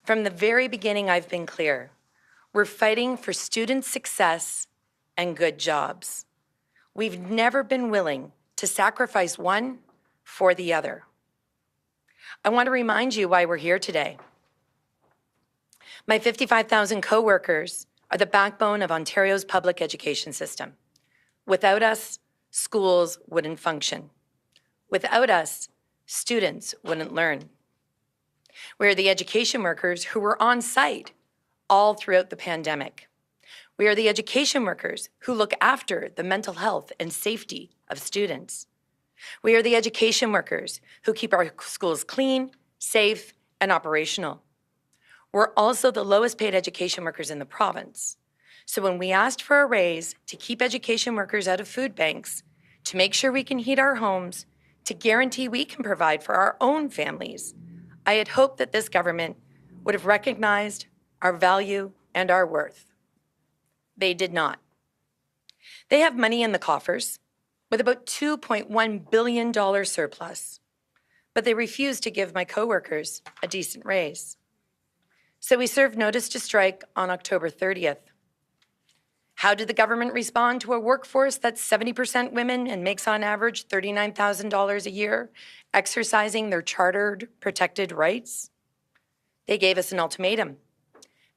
From the very beginning, I've been clear. We're fighting for student success and good jobs. We've never been willing to sacrifice one for the other. I want to remind you why we're here today. My 55,000 co-workers are the backbone of Ontario's public education system. Without us, schools wouldn't function. Without us, students wouldn't learn. We are the education workers who were on site all throughout the pandemic. We are the education workers who look after the mental health and safety of students. We are the education workers who keep our schools clean, safe, and operational. We're also the lowest paid education workers in the province. So when we asked for a raise to keep education workers out of food banks, to make sure we can heat our homes, to guarantee we can provide for our own families, I had hoped that this government would have recognized our value and our worth. They did not. They have money in the coffers with about $2.1 billion surplus, but they refused to give my coworkers a decent raise. So we served notice to strike on October 30th. How did the government respond to a workforce that's 70% women and makes on average $39,000 a year, exercising their chartered protected rights? They gave us an ultimatum.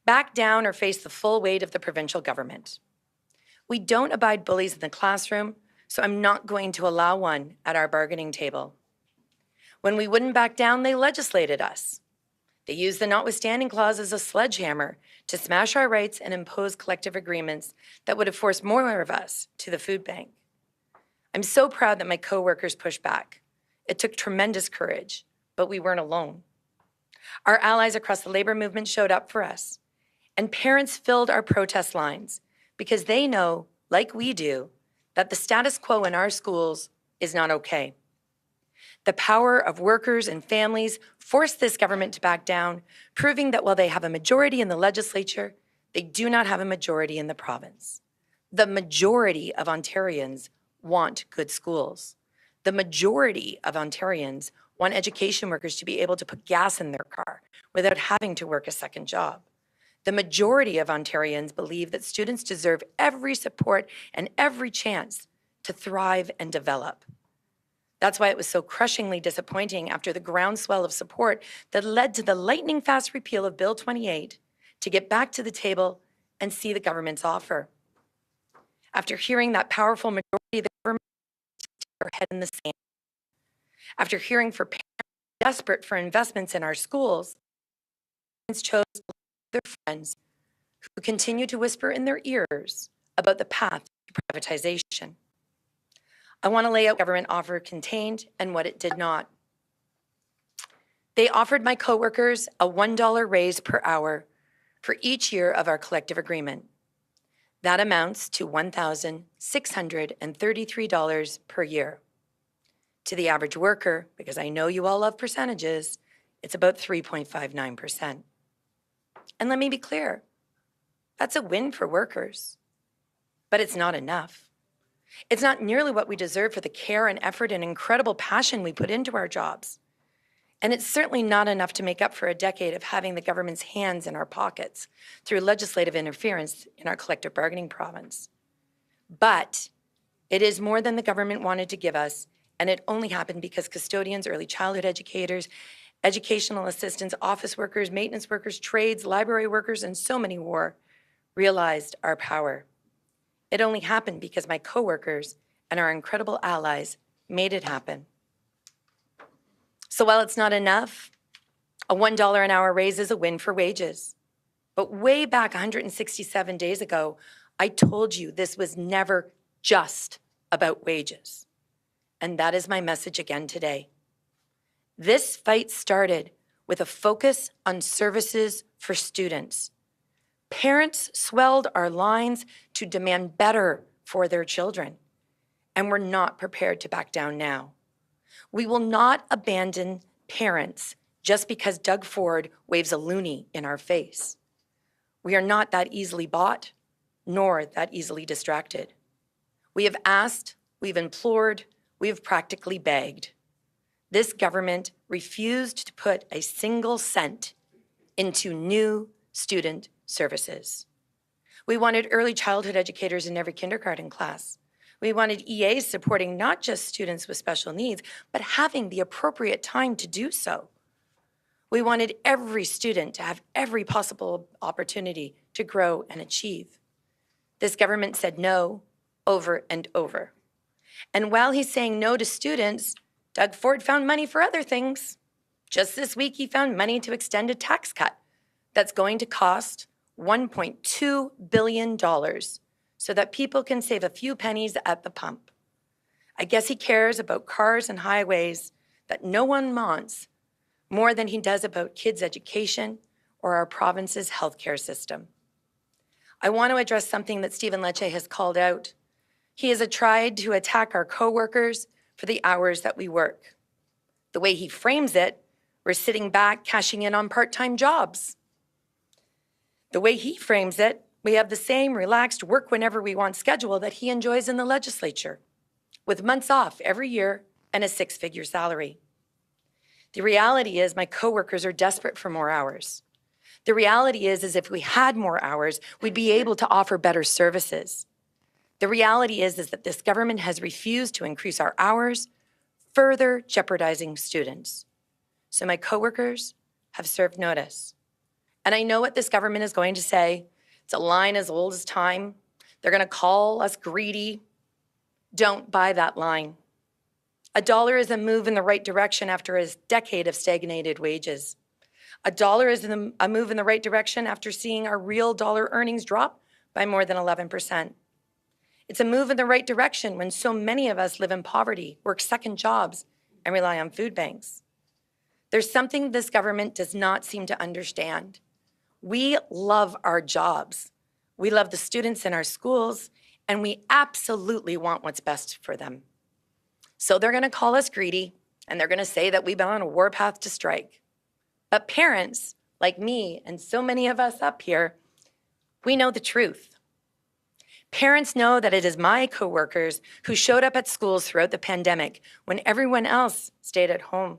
Back down or face the full weight of the provincial government. We don't abide bullies in the classroom, so I'm not going to allow one at our bargaining table. When we wouldn't back down, they legislated us. They used the notwithstanding clause as a sledgehammer to smash our rights and impose collective agreements that would have forced more of us to the food bank. I'm so proud that my co-workers pushed back. It took tremendous courage, but we weren't alone. Our allies across the labor movement showed up for us, and parents filled our protest lines because they know, like we do, that the status quo in our schools is not okay. The power of workers and families forced this government to back down, proving that while they have a majority in the legislature, they do not have a majority in the province. The majority of Ontarians want good schools. The majority of Ontarians want education workers to be able to put gas in their car without having to work a second job. The majority of Ontarians believe that students deserve every support and every chance to thrive and develop. That's why it was so crushingly disappointing after the groundswell of support that led to the lightning-fast repeal of Bill 28 to get back to the table and see the government's offer. After hearing that powerful majority, the government stuck their head in the sand. After hearing for parents desperate for investments in our schools, parents chose their friends who continue to whisper in their ears about the path to privatization. I want to lay out what government offer contained and what it did not. They offered my coworkers a $1 raise per hour for each year of our collective agreement. That amounts to $1,633 per year. To the average worker, because I know you all love percentages, it's about 3.59%. And let me be clear, that's a win for workers, but it's not enough. It's not nearly what we deserve for the care and effort and incredible passion we put into our jobs. And it's certainly not enough to make up for a decade of having the government's hands in our pockets through legislative interference in our collective bargaining province. But it is more than the government wanted to give us, and it only happened because custodians, early childhood educators, educational assistants, office workers, maintenance workers, trades, library workers, and so many more realized our power. It only happened because my coworkers and our incredible allies made it happen. So while it's not enough, a $1 an hour raise is a win for wages. But way back 167 days ago, I told you this was never just about wages. And that is my message again today. This fight started with a focus on services for students. Parents swelled our lines to demand better for their children, and we're not prepared to back down now. We will not abandon parents just because Doug Ford waves a loonie in our face. We are not that easily bought, nor that easily distracted. We have asked, we've implored, we have practically begged. This government refused to put a single cent into new student services. We wanted early childhood educators in every kindergarten class. We wanted EAs supporting not just students with special needs, but having the appropriate time to do so. We wanted every student to have every possible opportunity to grow and achieve. This government said no over and over. And while he's saying no to students, Doug Ford found money for other things. Just this week, he found money to extend a tax cut that's going to cost $1.2 billion so that people can save a few pennies at the pump. I guess he cares about cars and highways that no one wants more than he does about kids' education or our province's healthcare system. I want to address something that Stephen Lecce has called out. He has tried to attack our coworkers for the hours that we work. The way he frames it, we're sitting back cashing in on part-time jobs. The way he frames it, we have the same relaxed work whenever we want schedule that he enjoys in the legislature, with months off every year and a six-figure salary. The reality is my coworkers are desperate for more hours. The reality is if we had more hours, we'd be able to offer better services. The reality is that this government has refused to increase our hours, further jeopardizing students. So my coworkers have served notice. And I know what this government is going to say. It's a line as old as time. They're going to call us greedy. Don't buy that line. $1 is a move in the right direction after a decade of stagnated wages. $1 is a move in the right direction after seeing our real dollar earnings drop by more than 11%. It's a move in the right direction when so many of us live in poverty, work second jobs, and rely on food banks. There's something this government does not seem to understand. We love our jobs. We love the students in our schools, and we absolutely want what's best for them. So they're going to call us greedy, and they're going to say that we've been on a warpath to strike. But parents, like me and so many of us up here, we know the truth. Parents know that it is my coworkers who showed up at schools throughout the pandemic when everyone else stayed at home.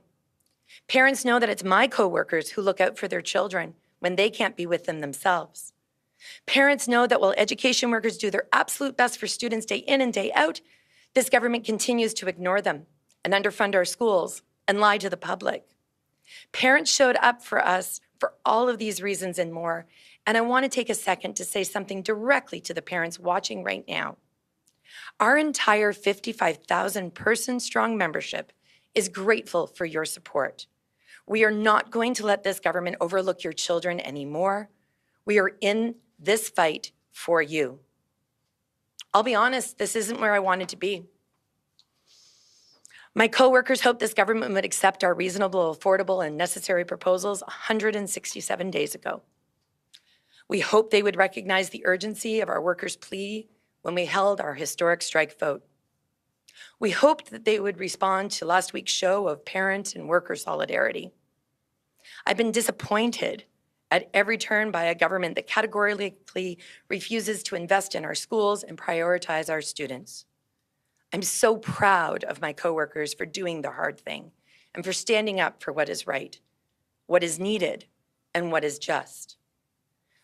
Parents know that it's my coworkers who look out for their children when they can't be with them themselves. Parents know that while education workers do their absolute best for students day in and day out, this government continues to ignore them and underfund our schools and lie to the public. Parents showed up for us for all of these reasons and more, and I want to take a second to say something directly to the parents watching right now. Our entire 55,000 person strong membership is grateful for your support. We are not going to let this government overlook your children anymore. We are in this fight for you. I'll be honest, this isn't where I wanted to be. My coworkers hoped this government would accept our reasonable, affordable, and necessary proposals 167 days ago. We hoped they would recognize the urgency of our workers' plea when we held our historic strike vote. We hoped that they would respond to last week's show of parent and worker solidarity. I've been disappointed at every turn by a government that categorically refuses to invest in our schools and prioritize our students. I'm so proud of my coworkers for doing the hard thing and for standing up for what is right, what is needed, and what is just.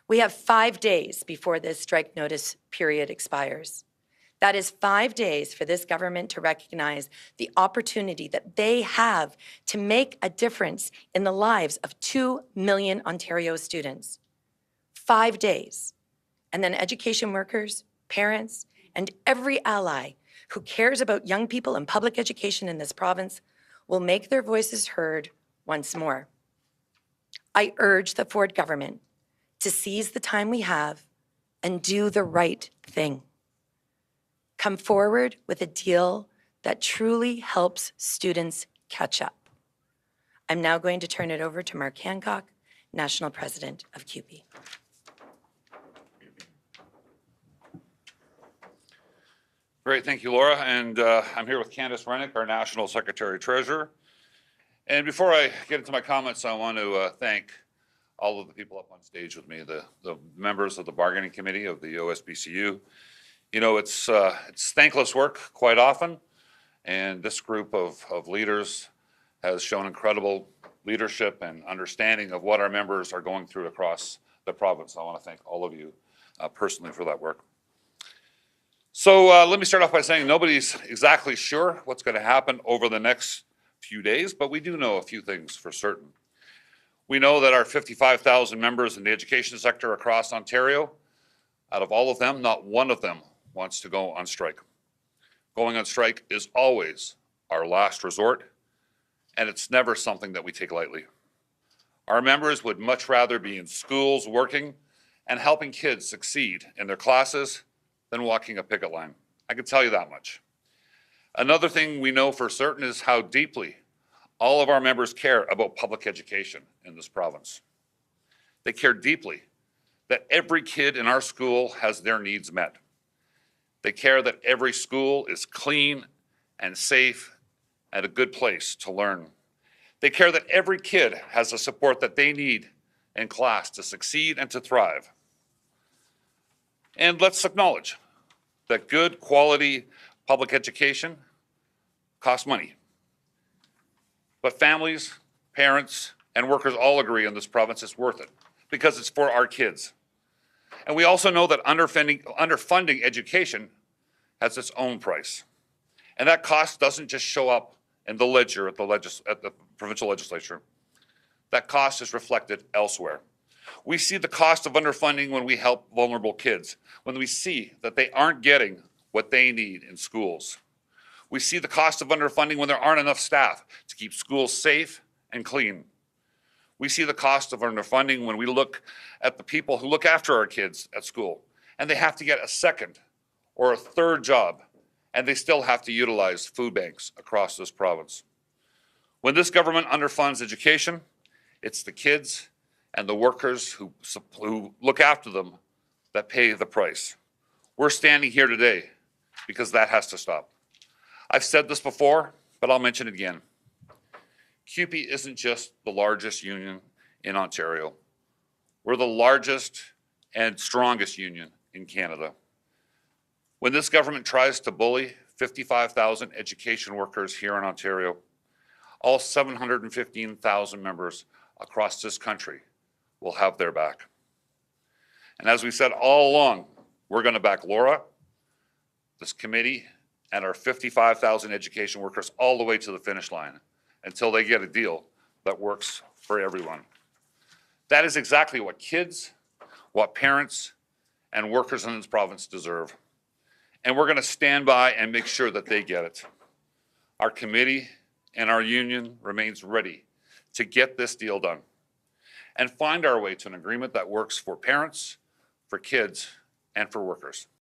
We have 5 days before this strike notice period expires. That is 5 days for this government to recognize the opportunity that they have to make a difference in the lives of 2 million Ontario students. 5 days. And then education workers, parents, and every ally who cares about young people and public education in this province will make their voices heard once more. I urge the Ford government to seize the time we have and do the right thing. Come forward with a deal that truly helps students catch up. I'm now going to turn it over to Mark Hancock, National President of CUPE. Great, thank you, Laura. And I'm here with Candace Rennick, our National Secretary-Treasurer. And before I get into my comments, I want to thank all of the people up on stage with me, the members of the bargaining committee of the OSBCU. You know, it's thankless work quite often, and this group of leaders has shown incredible leadership and understanding of what our members are going through across the province. I want to thank all of you personally for that work. So let me start off by saying nobody's exactly sure what's going to happen over the next few days, but we do know a few things for certain. We know that our 55,000 members in the education sector across Ontario, out of all of them, not one of them wants to go on strike. Going on strike is always our last resort, and it's never something that we take lightly. Our members would much rather be in schools working and helping kids succeed in their classes than walking a picket line. I can tell you that much. Another thing we know for certain is how deeply all of our members care about public education in this province. They care deeply that every kid in our school has their needs met. They care that every school is clean and safe and a good place to learn. They care that every kid has the support that they need in class to succeed and to thrive. And let's acknowledge that good quality public education costs money. But families, parents, and workers all agree in this province it's worth it because it's for our kids. And we also know that underfunding education has its own price. And that cost doesn't just show up in the ledger at the provincial legislature. That cost is reflected elsewhere. We see the cost of underfunding when we help vulnerable kids, when we see that they aren't getting what they need in schools. We see the cost of underfunding when there aren't enough staff to keep schools safe and clean. We see the cost of underfunding when we look at the people who look after our kids at school, and they have to get a second or a third job, and they still have to utilize food banks across this province. When this government underfunds education, it's the kids and the workers who look after them that pay the price. We're standing here today because that has to stop. I've said this before, but I'll mention it again. CUPE isn't just the largest union in Ontario. We're the largest and strongest union in Canada. When this government tries to bully 55,000 education workers here in Ontario, all 715,000 members across this country will have their back. And as we said all along, we're going to back Laura, this committee, and our 55,000 education workers all the way to the finish line until they get a deal that works for everyone. That is exactly what kids, what parents, and workers in this province deserve. And we're going to stand by and make sure that they get it. Our committee and our union remains ready to get this deal done and find our way to an agreement that works for parents, for kids, and for workers.